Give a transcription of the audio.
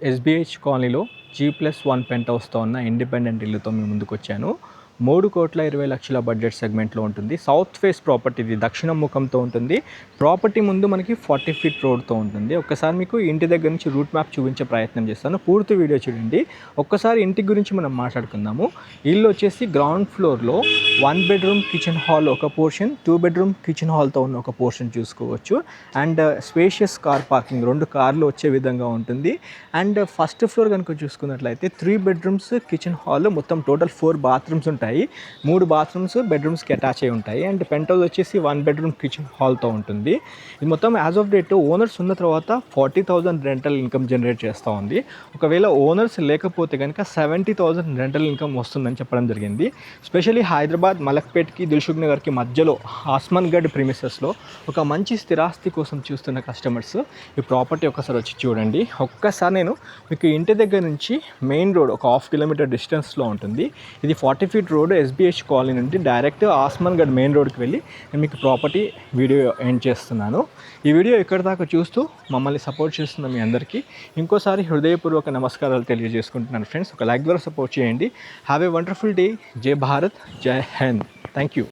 SBH కాలనీలో G+1 పెంట్ హౌస్తో ఉన్న independent ఇల్లుతో మీ ముందుకు వచ్చాను. 3,20,00,000 బడ్జెట్ సెగ్మెంట్లో ఉంటుంది. సౌత్ ఫేస్ ప్రాపర్టీ, ఇది దక్షిణ ముఖంతో ఉంటుంది. ప్రాపర్టీ ముందు మనకి 40 ఫీట్ రోడ్తో ఉంటుంది. ఒక్కసారి మీకు ఇంటి దగ్గర నుంచి రూట్ మ్యాప్ చూపించే ప్రయత్నం చేస్తాను. పూర్తి వీడియో చూడండి. ఒక్కసారి ఇంటి గురించి మనం మాట్లాడుకుందాము. ఇల్లు వచ్చేసి గ్రౌండ్ ఫ్లోర్లో 1 బెడ్రూమ్ కిచెన్ హాల్ ఒక పోర్షన్, 2 బెడ్రూమ్ కిచెన్ హాల్తో ఉన్న ఒక పోర్షన్ చూసుకోవచ్చు. అండ్ స్పేషియస్ కార్ పార్కింగ్, 2 కార్లు వచ్చే విధంగా ఉంటుంది. అండ్ ఫస్ట్ ఫ్లోర్ కనుక చూసుకున్నట్లయితే 3 బెడ్రూమ్స్ కిచెన్ హాల్, మొత్తం టోటల్ 4 బాత్రూమ్స్ ఉంటాయి. 3 బాత్రూమ్స్ బెడ్రూమ్స్కి అటాచ్ అయి ఉంటాయి. అండ్ పెంట్ హౌస్ వచ్చేసి 1 బెడ్రూమ్ కిచెన్ హాల్తో ఉంటుంది. ఇది మొత్తం యాజ్ ఆఫ్ డేట్ ఓనర్స్ ఉన్న తర్వాత 40,000 రెంటల్ ఇన్కమ్ జనరేట్ చేస్తూ ఉంది. ఒకవేళ ఓనర్స్ లేకపోతే కనుక 70,000 రెంటల్ ఇన్కమ్ వస్తుందని చెప్పడం జరిగింది. స్పెషల్లీ హైదరాబాద్ మలక్పేట్కి, దిల్సుఖ్ నగర్కి మధ్యలో ఆస్మాన్ గఢ్ ప్రిమిసెస్లో ఒక మంచి స్థిరాస్తి కోసం చూస్తున్న కస్టమర్స్ ఈ ప్రాపర్టీ ఒకసారి వచ్చి చూడండి. ఒక్కసారి నేను మీకు ఇంటి దగ్గర నుంచి మెయిన్ రోడ్ ఒక 1/2 కిలోమీటర్ డిస్టెన్స్లో ఉంటుంది. ఇది 40 ఫీట్ రోడ్ ఎస్బీహెచ్ కాలనీ నుండి డైరెక్ట్ ఆస్మాన్ గఢ్ మెయిన్ రోడ్కి వెళ్ళి నేను మీకు ప్రాపర్టీ వీడియో ఎండ్ చేస్తున్నాను. ఈ వీడియో ఇక్కడ దాకా చూస్తూ మమ్మల్ని సపోర్ట్ చేస్తున్న మీ అందరికీ ఇంకోసారి హృదయపూర్వక నమస్కారాలు తెలియజేసుకుంటున్నాను. ఫ్రెండ్స్, ఒక లైక్ ద్వారా సపోర్ట్ చేయండి. Have a wonderful day. జై భారత్, జై హింద్. Thank you.